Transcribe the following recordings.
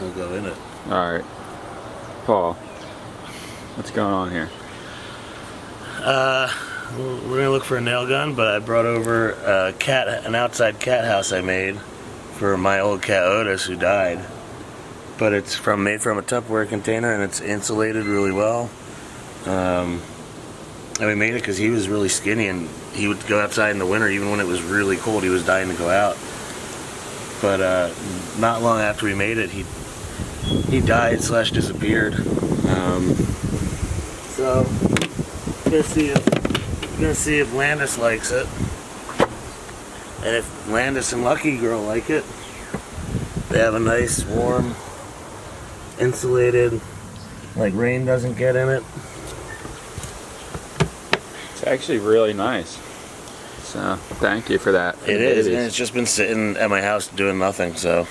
He'll go in it. Alright. Paul, what's going on here? We're gonna look for a nail gun, but I brought over an outside cat house I made for my old cat Otis, who died. But it's made from a Tupperware container, and it's insulated really well. And we made it because he was really skinny, and he would go outside in the winter even when it was really cold. He was dying to go out. But not long after we made it, he died / disappeared. So we're gonna see if Landis likes it, and if Landis and Lucky Girl like it. They have a nice, warm, insulated, like rain doesn't get in it. It's actually really nice. So thank you for that. It is, and it's just been sitting at my house doing nothing. So.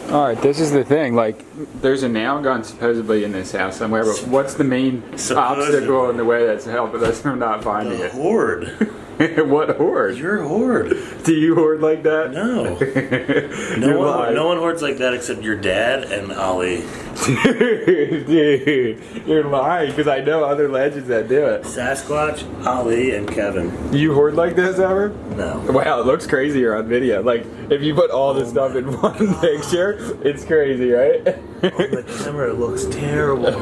Alright, this is the thing, like, there's a nail gun supposedly in this house somewhere, but what's the main obstacle in the way that's helping us from not finding it? Hoard. What hoard? You're a hoard. Do you hoard like that? No. No one hoards like that except your dad and Ollie. Dude, you're lying, because I know other legends that do it. Sasquatch, Ollie, and Kevin. You hoard like this ever? No. Wow, it looks crazier on video. Like, if you put all this stuff in one picture, it's crazy, right? On the camera, it looks terrible.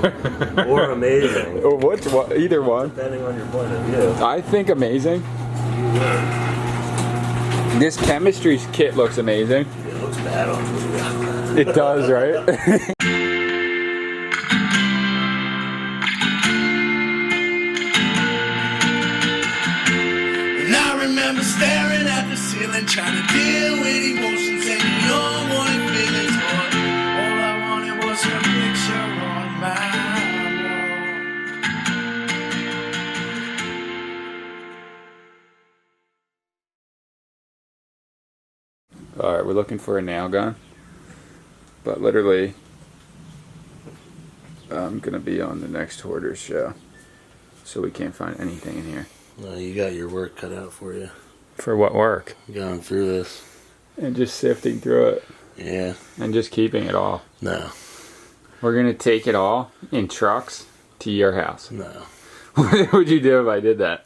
Or amazing. Or either one. Depending on your point of view. I think amazing. This chemistry kit looks amazing. It looks bad on video. It does, right? And I remember staring at the ceiling, trying to deal with emotions and your morning feelings. All I wanted was her picture on my wall. Alright, we're looking for a nail gun. But literally, I'm going to be on the next Hoarders show. So we can't find anything in here. No, you got your work cut out for you. For what work? Going through this. And just sifting through it. Yeah. And just keeping it all. No. We're going to take it all in trucks to your house. No. What would you do if I did that?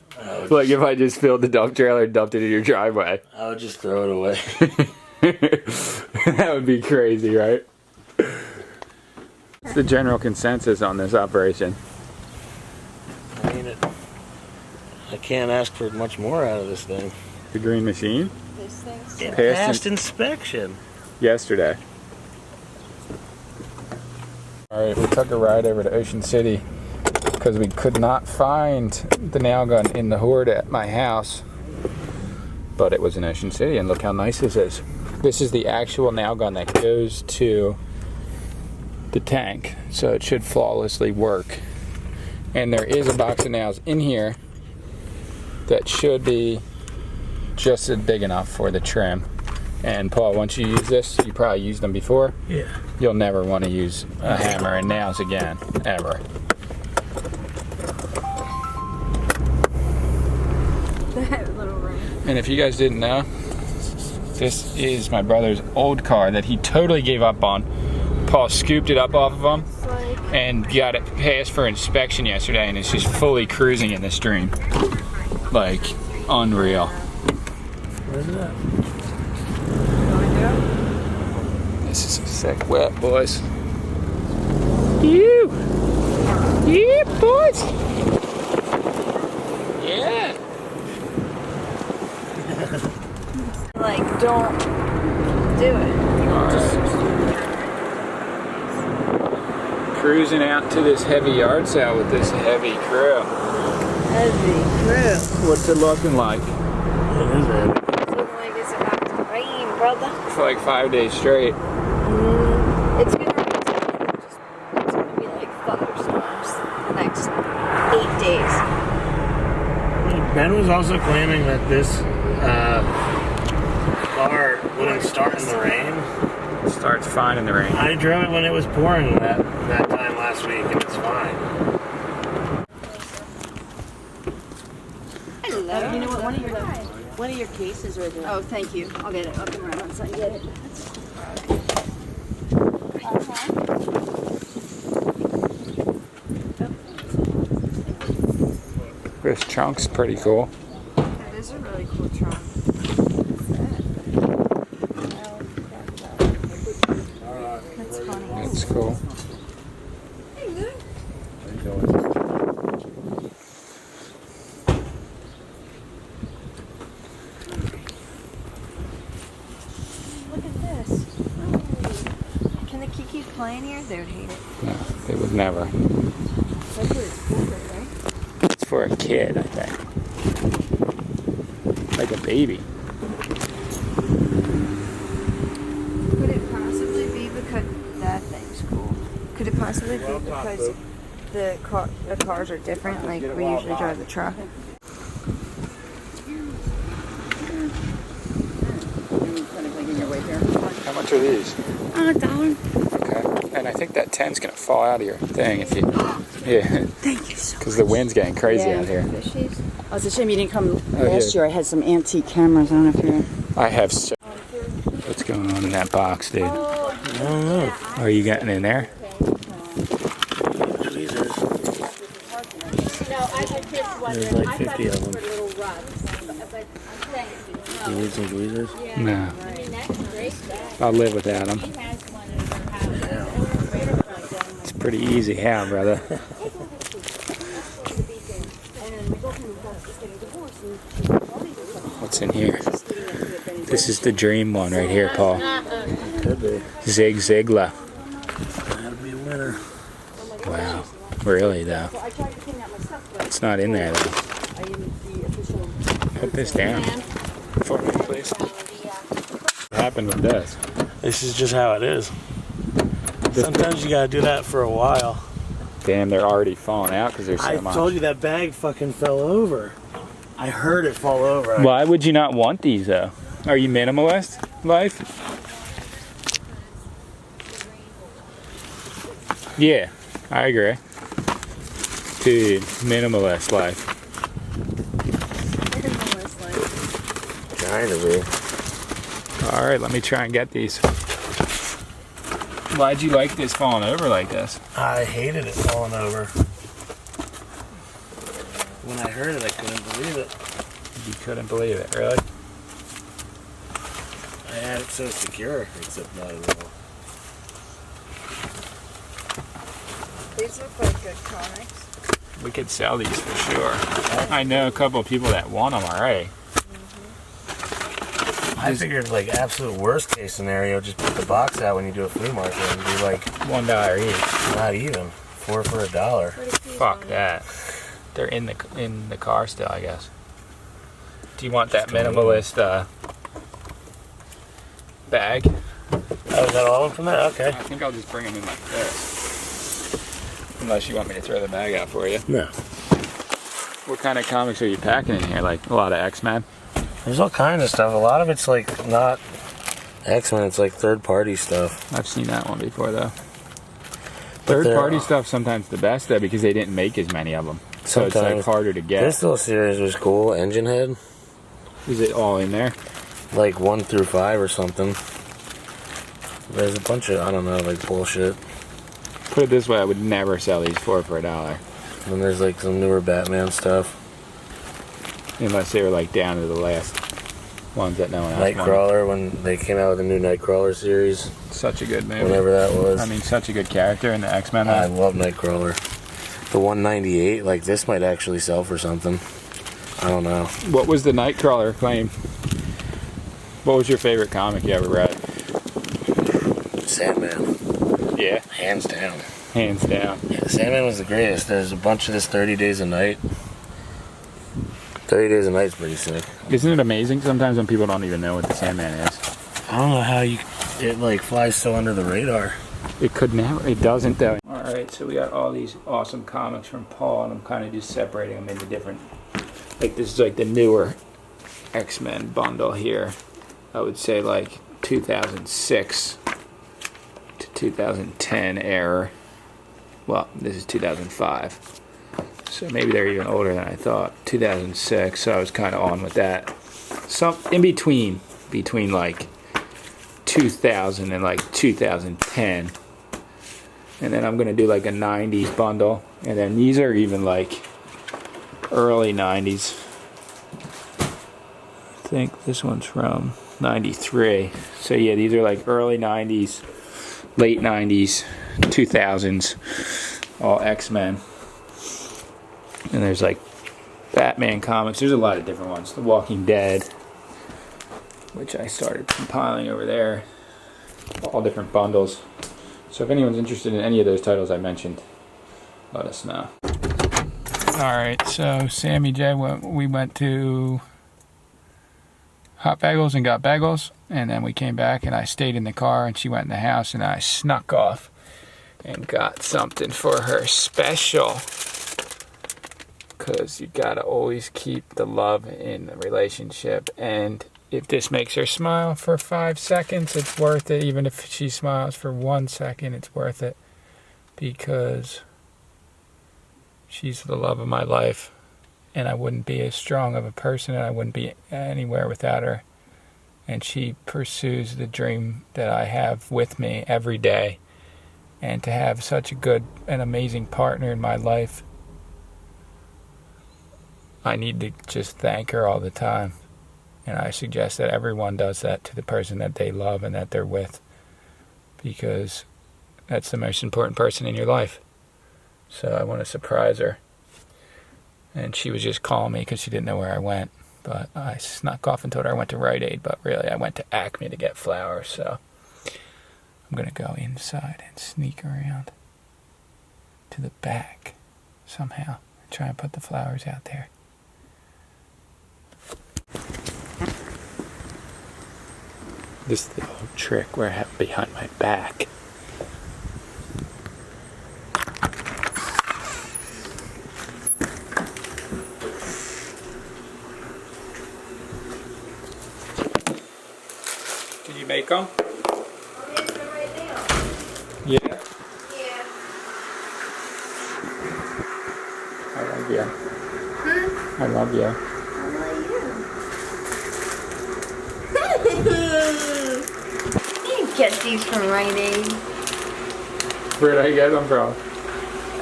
Like if I just filled the dump trailer and dumped it in your driveway? I would just throw it away. That would be crazy, right? What's the general consensus on this operation? I mean, I can't ask for much more out of this thing. The green machine? This thing's It passed inspection. Yesterday. Alright, we took a ride over to Ocean City because we could not find the nail gun in the hoard at my house. But it was in Ocean City, and look how nice this is. This is the actual nail gun that goes to the tank, so it should flawlessly work. And there is a box of nails in here that should be just big enough for the trim. And Paul, once you use this, you probably used them before. Yeah. You'll never want to use a hammer and nails again, ever. that little ring. And if you guys didn't know, this is my brother's old car that he totally gave up on. Paul scooped it up off of him and got it passed for inspection yesterday, and it's just fully cruising in the stream. Like, unreal. Where's that? This is a sick wet, boys. You! Yeah, boys! Yeah! Like, don't do it. Cruising out to this heavy yard sale with this heavy crew. Heavy crew. What's it looking like? It is heavy. It's looking like it's about to rain, brother. For like 5 days straight. It's gonna rain. It's gonna be like thunderstorms the next 8 days. Ben was also claiming that this car wouldn't start in the rain. It starts fine in the rain. I drove it when it was pouring that time last week, and it's fine. Hello. You know what? One of your cases right there. Oh, thank you. I'll get it. I'll come around once I get it. This trunk's pretty cool. That is a really cool trunk. That's funny. That's cool. Hey, Lou. Look at this. Oh. Can the Kikis play in here? They would hate it. No, they would never. That's what it's for, right? It's for a kid, I think. Like a baby. Could it possibly be because that thing's cool? Could it possibly be because the cars are different? Like we usually drive the truck. How much are these? $1. Okay. And I think that 10's gonna fall out of your thing if you. Yeah. Thank you so much. Because the wind's getting crazy out here. Fishies. Oh, it's a shame you didn't come Oh, last yeah. year. I had some antique cameras. I don't know if you're... I have so. What's going on in that box, dude? I don't know. Are you getting in there? Tweezers. There's like 50 of them. You need some tweezers? No. I'll live without them. It's pretty easy, how, brother? What's in here? This is the dream one right here, Paul. Could be. Zig Ziglar. That'll be a winner. Wow. Really, though? It's not in there, though. Put this down for me, please. What happened with this? This is just how it is. Sometimes you gotta do that for a while. Damn, they're already falling out because there's so I much. told you that bag fucking fell over. I heard it fall over. Why would you not want these, though? Are you minimalist life? Yeah, I agree. Dude, minimalist life. Trying to be. All right, let me try and get these. Why'd you like this falling over like this? I hated it falling over. When I heard it, I couldn't believe it. You couldn't believe it, really? I had it so secure, except not at all. These look like good comics. We could sell these for sure. I know a couple of people that want them already. I figured, like, absolute worst case scenario, just put the box out when you do a flea market and be like, $1 each. not even. 4 for $1. Fuck that. They're in the car still, I guess. Do you want that minimalist bag? Oh, is that all of them from that? Okay. I think I'll just bring them in like this. Unless you want me to throw the bag out for you. No. What kind of comics are you packing in here? Like a lot of X-Men? There's all kinds of stuff. A lot of it's, like, not X-Men. It's, like, third-party stuff. I've seen that one before, though. But Third-party stuff sometimes the best, though, because they didn't make as many of them. So it's, like, Sometimes. harder to get. This little series was cool. Engine Head. Is it all in there? Like 1 through 5 or something. There's a bunch of, I don't know, like, bullshit. Put it this way, I would never sell these for $1. And there's, like, some newer Batman stuff. Unless they were, like, down to the last ones that no one else wanted. Nightcrawler, when they came out with a new Nightcrawler series. Such a good movie. Whenever that was. I mean, such a good character in the X-Men. I love Nightcrawler. The 198, like, this might actually sell for something. I don't know. What was the Nightcrawler claim? What was your favorite comic you ever read? Sandman. Yeah. Hands down. Hands down. Yeah, Sandman was the greatest. There's a bunch of this 30 Days a Night. 30 Days a Night's pretty sick. Isn't it amazing sometimes when people don't even know what the Sandman is? I don't know how it like flies so under the radar. It could never. It doesn't though. All right, so we got all these awesome comics from Paul, and I'm kind of just separating them into different. Like this is like the newer X-Men bundle here. I would say like 2006 to 2010 era. Well, this is 2005. So maybe they're even older than I thought. 2006, so I was kind of on with that. Some in between like 2000 and like 2010. And then I'm going to do like a 90s bundle. And then these are even like early 90s. I think this one's from 93. So yeah, these are like early 90s, late 90s, 2000s, all X-Men. And there's like Batman comics. There's a lot of different ones. The Walking Dead, which I started compiling over there. All different bundles. So if anyone's interested in any of those titles I mentioned, let us know. Alright, so Sammy J, we went to Hot Bagels and got bagels, and then we came back and I stayed in the car and she went in the house and I snuck off and got something for her special. Because you gotta always keep the love in the relationship, and if this makes her smile for 5 seconds, it's worth it. Even if she smiles for 1 second, it's worth it, because she's the love of my life, and I wouldn't be as strong of a person and I wouldn't be anywhere without her. And she pursues the dream that I have with me every day, and to have such a good and amazing partner in my life, I need to just thank her all the time. And I suggest that everyone does that to the person that they love and that they're with, because that's the most important person in your life. So I want to surprise her. And she was just calling me because she didn't know where I went. But I snuck off and told her I went to Rite Aid, but really I went to Acme to get flowers. So I'm going to go inside and sneak around to the back somehow and try and put the flowers out there. This is the old trick where I have behind my back. Can you make them? I'll make them right now. Yeah. Yeah. I love you. I love you. How about you? You get these from Rite Aid. Where'd I get them from?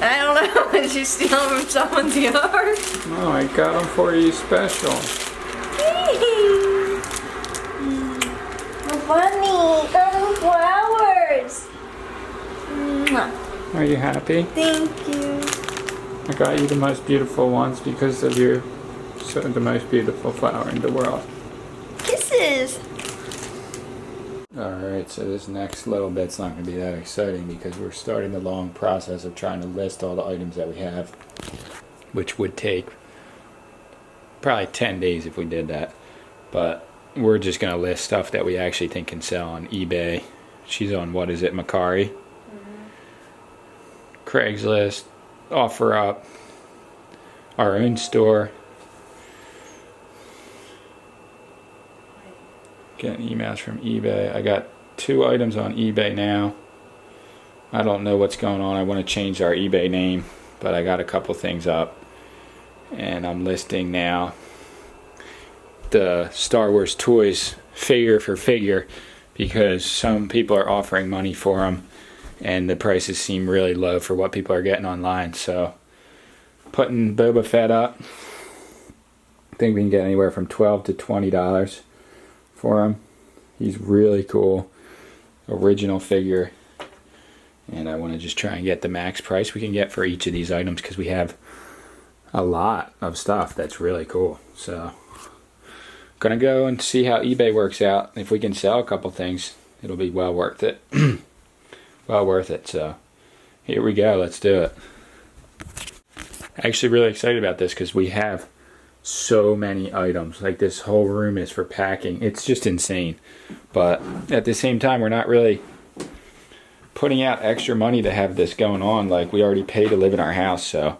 I don't know. Did you steal them from someone's yard? No, I got them for you special. Bunny, flowers. Are you happy? Thank you. I got you the most beautiful ones because of you. So the most beautiful flower in the world. Kisses. Alright, so this next little bit's not going to be that exciting because we're starting the long process of trying to list all the items that we have, which would take probably 10 days if we did that. But we're just going to list stuff that we actually think can sell on eBay. She's on, what is it, Macari? Craigslist, OfferUp, our own store. Getting emails from eBay. I got 2 items on eBay now. I don't know what's going on. I want to change our eBay name, but I got a couple things up. And I'm listing now the Star Wars toys figure for figure because some people are offering money for them and the prices seem really low for what people are getting online. So putting Boba Fett up, I think we can get anywhere from $12 to $20 for him. He's really cool, original figure, and I want to just try and get the max price we can get for each of these items because we have a lot of stuff that's really cool. So gonna go and see how eBay works out. If we can sell a couple things, it'll be well worth it. Well worth it. So here we go, let's do it. Actually really excited about this because we have so many items. Like this whole room is for packing. It's just insane. But at the same time, we're not really putting out extra money to have this going on. Like we already pay to live in our house, so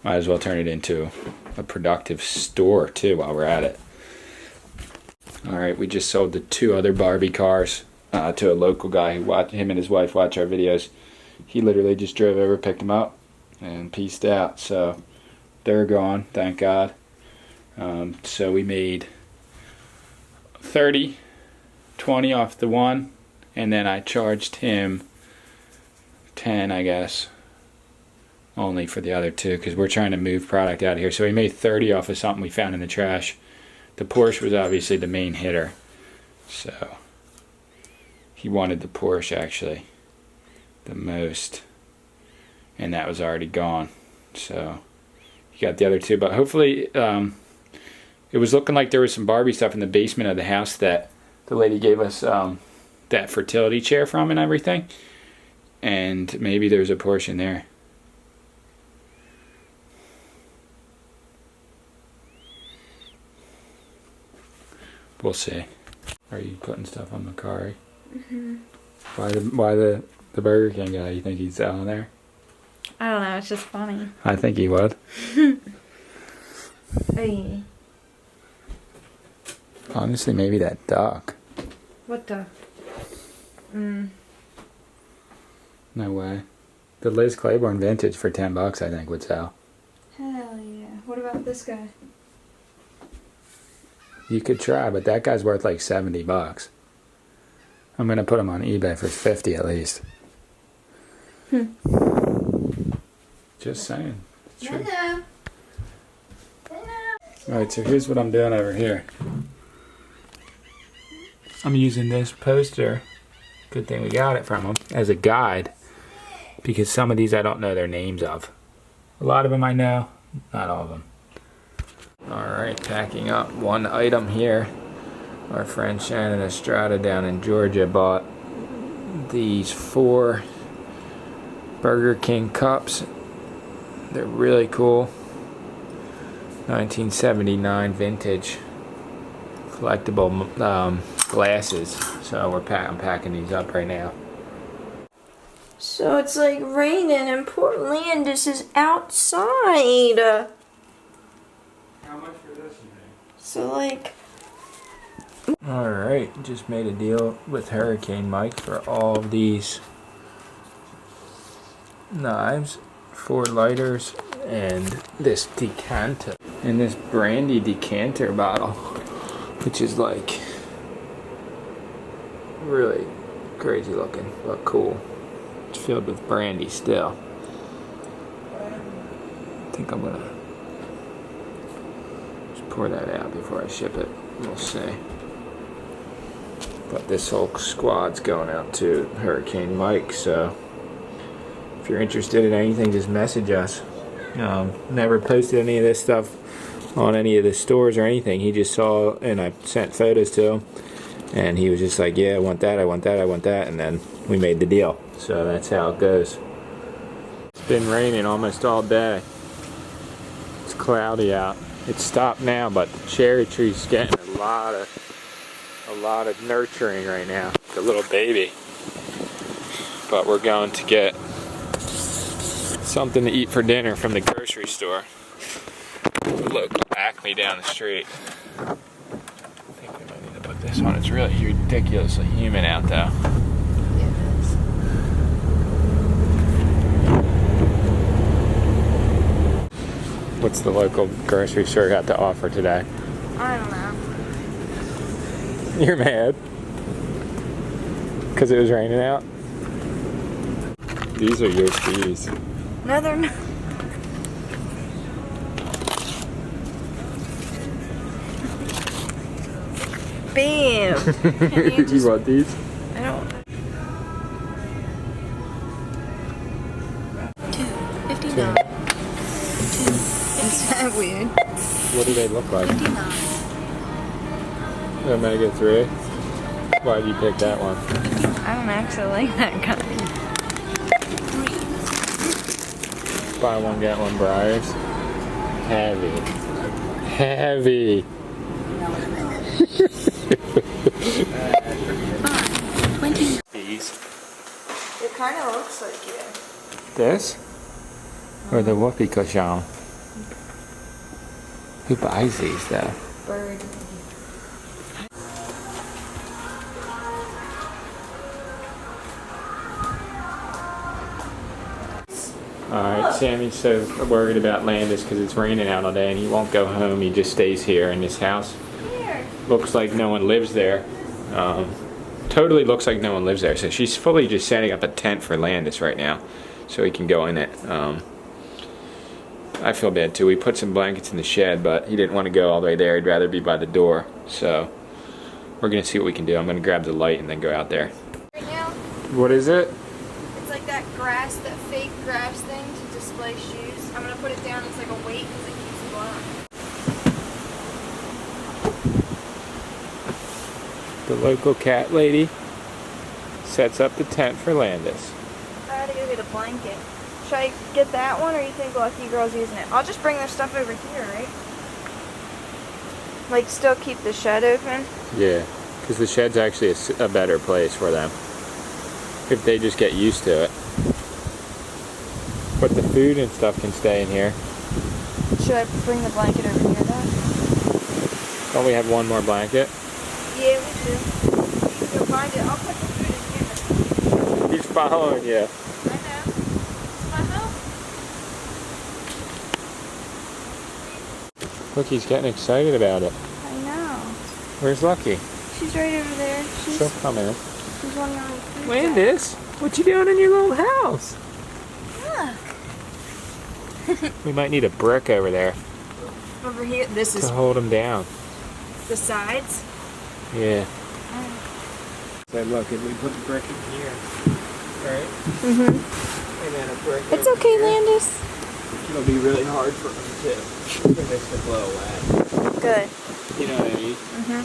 might as well turn it into a productive store too while we're at it. Alright, we just sold the 2 other Barbie cars to a local guy who him and his wife watch our videos. He literally just drove over, picked them up, and peaced out. So they're gone, thank God. So we made 30, 20 off the one, and then I charged him 10, I guess, only for the other two because we're trying to move product out of here. So we made 30 off of something we found in the trash. The Porsche was obviously the main hitter. So he wanted the Porsche actually the most. And that was already gone. So he got the other two. But hopefully it was looking like there was some Barbie stuff in the basement of the house that the lady gave us that fertility chair from and everything. And maybe there's a Porsche in there. We'll see. Are you putting stuff on the car? Mm-hmm. Why the Burger King guy? You think he's down there? I don't know, it's just funny. I think he would. Hey. Honestly, maybe that duck. What the? No way. The Liz Claiborne vintage for $10 I think would sell. Hell yeah. What about this guy? You could try, but that guy's worth like $70. I'm gonna put him on eBay for 50 at least. Just saying. It's true. Hello. Alright, so here's what I'm doing over here. I'm using this poster, good thing we got it from him, as a guide. Because some of these I don't know their names of. A lot of them I know, not all of them. Alright, packing up one item here. Our friend Shannon Estrada down in Georgia bought these 4 Burger King cups. They're really cool. 1979 vintage collectible glasses. So I'm packing these up right now. So it's like raining in Portland. This is outside. How much for this, you think? So like... Alright, just made a deal with Hurricane Mike for all of these knives, 4 lighters, and this decanter. And this brandy decanter bottle, which is like really crazy looking, but cool. It's filled with brandy still. I think I'm gonna just pour that out before I ship it. We'll see. But this whole squad's going out to Hurricane Mike, so if you're interested in anything, just message us. Never posted any of this stuff on any of the stores or anything. He just saw, and I sent photos to him, and he was just like, yeah, I want that, I want that, I want that, and then we made the deal. So that's how it goes. It's been raining almost all day. It's cloudy out. It's stopped now, but the cherry tree's getting a lot of nurturing right now. It's a little baby. But we're going to get something to eat for dinner from the grocery store. The local Acme down the street. I think we might need to put this on. It's really ridiculously humid out though. What's the local grocery store got to offer today? I don't know. You're mad? Because it was raining out? These are your fees. No, they're not. Bam! You want these? I don't. $2.59. Is that weird? What do they look like? Omega-3? Why did you pick that one? I don't actually like that kind. Buy one, get one, Briars. Heavy. Heavy. These. It kind of looks like you. This? Or the whoopee cushion? Who buys these though? Bird. Alright, Sammy's so worried about Landis because it's raining out all day and he won't go home. He just stays here in this house. Here. Looks like no one lives there. Totally looks like no one lives there. So she's fully just setting up a tent for Landis right now so he can go in it. I feel bad too. We put some blankets in the shed, but he didn't want to go all the way there. He'd rather be by the door. So we're gonna see what we can do. I'm gonna grab the light and then go out there. Right now, What is it? it's like that grass, that fake grass thing to display shoes. I'm gonna put it down. It's like a weight because it keeps blowing. The local cat lady sets up the tent for Landis. I gotta go get a blanket. Should I get that one, or you think Lucky Girl's using it? I'll just bring their stuff over here, right? Like, still keep the shed open? Yeah, because the shed's actually a better place for them. If they just get used to it. But the food and stuff can stay in here. Should I bring the blanket over here, though? Don't we have one more blanket? Yeah, we do. You'll find it. I'll put the food in here. He's following you. I know. It's my home. Look, he's getting excited about it. I know. Where's Lucky? She's right over there. She'll come in. She's wanting on the food. Landis, what you doing in your little house? Look. We might need a brick over there Over here. This to is hold him down. the sides. Yeah. So look, if we put the brick in here, right? Mm-hmm. And then a brick It's over okay, here, Landis. it'll be really hard for him for this to blow away. Good. You know what I mean? Mm-hmm.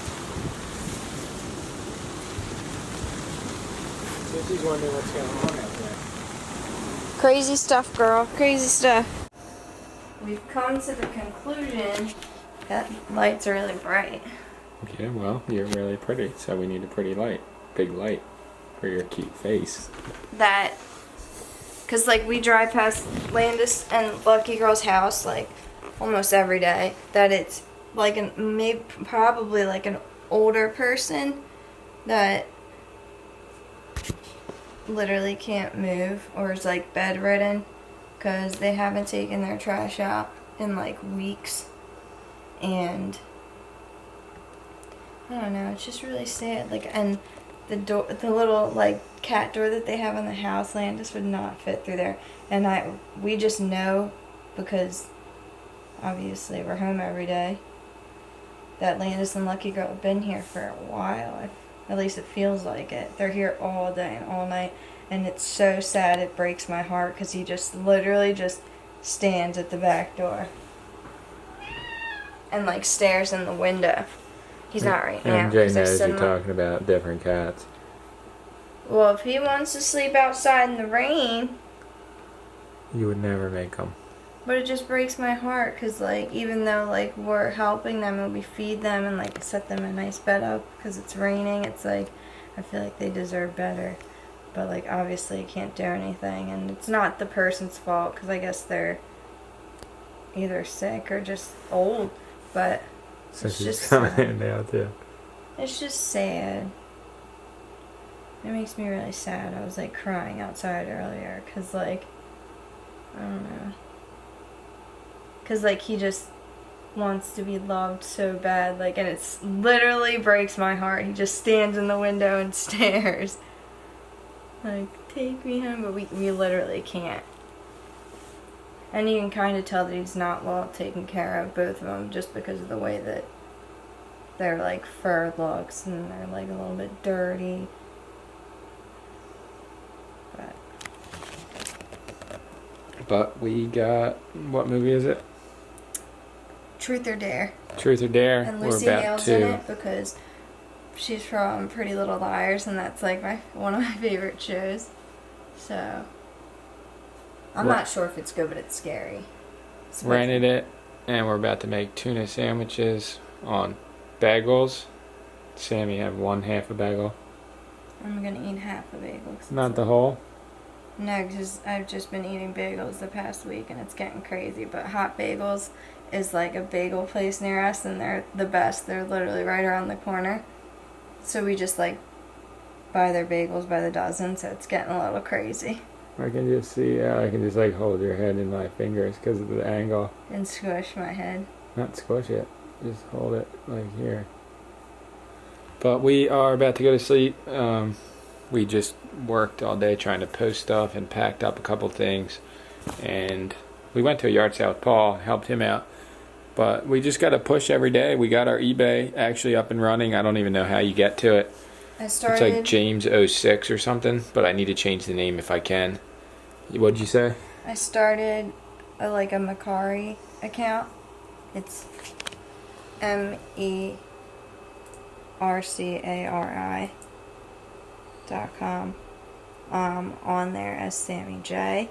Susie's wondering what's going on out there. Crazy stuff, girl. Crazy stuff. We've come to the conclusion that lights are really bright. Yeah, well, you're really pretty, so we need a pretty light. Big light for your cute face. That, because like we drive past Landis and Lucky Girl's house like almost every day, that it's like probably like an older person that literally can't move or is like bedridden because they haven't taken their trash out in like weeks. And I don't know, it's just really sad. Like, and the door, the little like cat door that they have in the house, Landis would not fit through there. And we just know, because obviously we're home every day, that Landis and Lucky Girl have been here for a while. At least it feels like it. They're here all day and all night, and it's so sad. It breaks my heart because he just literally just stands at the back door and like stares in the window. He's not right now. MJ 'cause they're knows you're sitting talking about different cats. Well, if he wants to sleep outside in the rain, You would never make them. but it just breaks my heart because, like, even though, like, we're helping them and we feed them and, like, set them a nice bed up because it's raining, it's like, I feel like they deserve better. But, like, obviously you can't do anything, and it's not the person's fault because I guess they're either sick or just old, but So it's she's just coming sad. in now too. It's just sad. It makes me really sad. I was like crying outside earlier because, like, I don't know. Because, like, he just wants to be loved so bad. Like, and it's literally breaks my heart. He just stands in the window and stares. Like, take me home. But we literally can't. And you can kind of tell that he's not well taken care of, both of them, just because of the way that their, like, fur looks and they're, like, a little bit dirty. But we got, what movie is it? Truth or Dare. Truth or Dare. And We're Lucy about Hale's in to. it because she's from Pretty Little Liars, and that's like one of my favorite shows. So I'm Right. not sure if it's good, but it's scary. Rented it, and we're about to make tuna sandwiches on bagels. Sammy have one half a bagel. I'm gonna eat half a bagel. 'Cause Not the whole. No, because I've just been eating bagels the past week, and it's getting crazy. But Hot Bagels is like a bagel place near us, and they're the best. They're literally right around the corner. So we just like buy their bagels by the dozen, so it's getting a little crazy. I can just see, I can just like hold your head in my fingers because of the angle. And squish my head. Not squish it, just hold it like here. But we are about to go to sleep. We just worked all day trying to post stuff and packed up a couple things. And We went to a yard sale with Paul, helped him out. But we just got to push every day. We got our eBay actually up and running. I don't even know how you get to it. It's like James06 or something, but I need to change the name if I can. What'd you say? I started a Macari account. It's MERCARI.com. On there as Sammy J.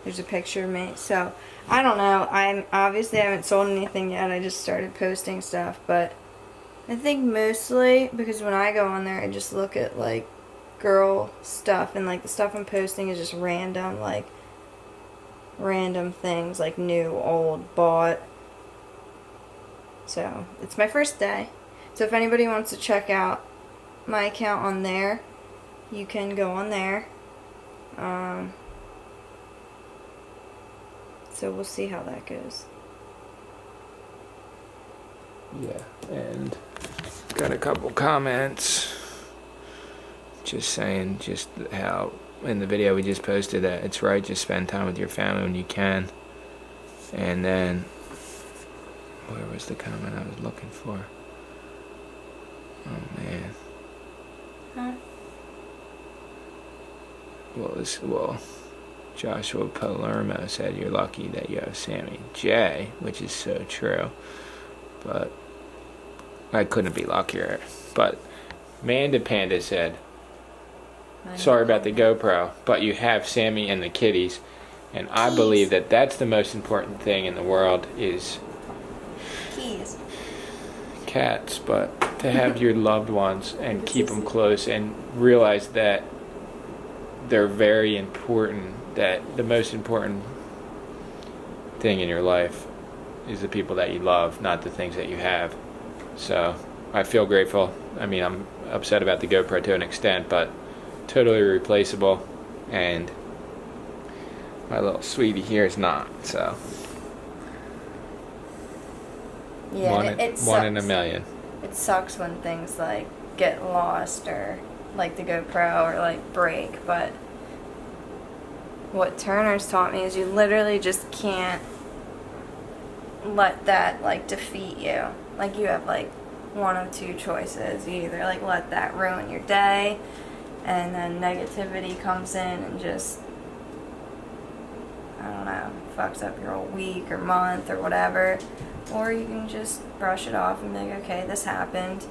There's a picture of me. So I don't know. I haven't sold anything yet. I just started posting stuff, but I think mostly because when I go on there, I just look at like girl stuff, and like the stuff I'm posting is just random, like random things, like new, old, bought. So it's my first day. So if anybody wants to check out my account on there, you can go on there. So we'll see how that goes. Yeah, and got a couple comments just saying just how in the video we just posted that it's right, just spend time with your family when you can. And then where was the comment I was looking for? Oh man. Huh? Well, Joshua Palermo said you're lucky that you have Sammy J, which is so true. But I couldn't be luckier. But Manda Panda said, sorry about the GoPro, but you have Sammy and the kitties. And I believe that that's the most important thing in the world is cats, but to have your loved ones and keep them close and realize that they're very important, that the most important thing in your life is the people that you love, not the things that you have. So I feel grateful. I mean, I'm upset about the GoPro to an extent, but totally replaceable, and my little sweetie here is not. So yeah, it one in a million. It sucks when things like get lost or like the GoPro or like break, but what Turner's taught me is you literally just can't let that like defeat you. Like you have like one of two choices. You either like let that ruin your day, and then negativity comes in and just, I don't know, fucks up your whole week or month or whatever. Or you can just brush it off and be like, okay, this happened.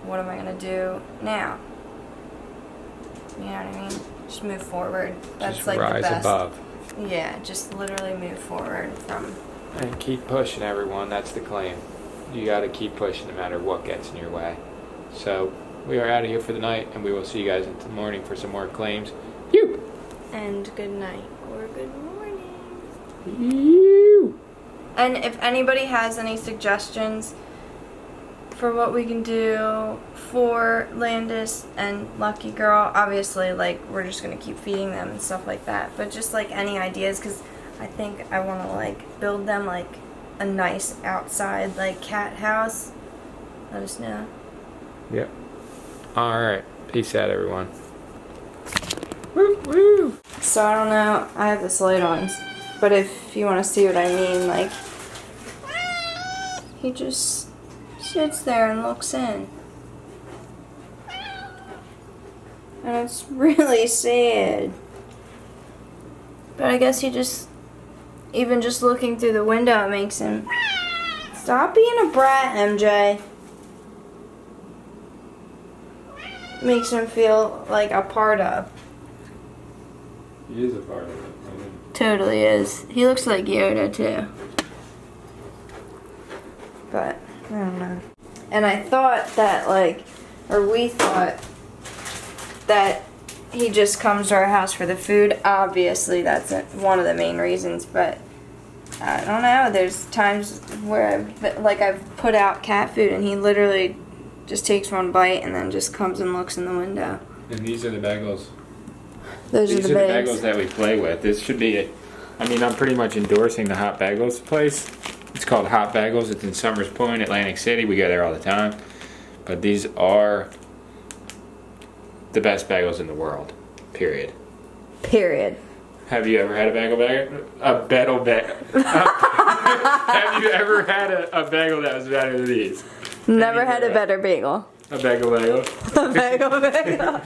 What am I going to do now? You know what I mean? Just move forward. That's just like rise the best. above. Yeah, just literally move forward from. And keep pushing, everyone. That's the claim. You got to keep pushing no matter what gets in your way. So we are out of here for the night, and we will see you guys in the morning for some more claims. You. And good night or good morning. You. And if anybody has any suggestions for what we can do for Landis and Lucky Girl, obviously, like, we're just going to keep feeding them and stuff like that. But just, like, any ideas, because I think I want to, like, build them, like, a nice outside, like, cat house. Let us know. Yep. Alright. Peace out, everyone. Woo, woo. So, I don't know. I have this light on. But if you want to see what I mean, like, he just sits there and looks in. And it's really sad. But I guess he just, even just looking through the window, it makes him, stop being a brat, MJ. Makes him feel like a part of. He is a part of it. Totally is. He looks like Yoda too. But I don't know. And I thought that, like, or we thought that he just comes to our house for the food. Obviously, that's one of the main reasons. But I don't know. There's times where I've put out cat food and he literally just takes one bite and then just comes and looks in the window. And these are the bagels. These are the bagels that we play with. This should be I'm pretty much endorsing the Hot Bagels place. It's called Hot Bagels. It's in Summers Point, Atlantic City. We go there all the time. But these are the best bagels in the world. Period. Period. Have you ever had a bagel bagel? A bagel bagel. Have you ever had a bagel that was better than these? Never had a better bagel. A bagel bagel. A bagel bagel.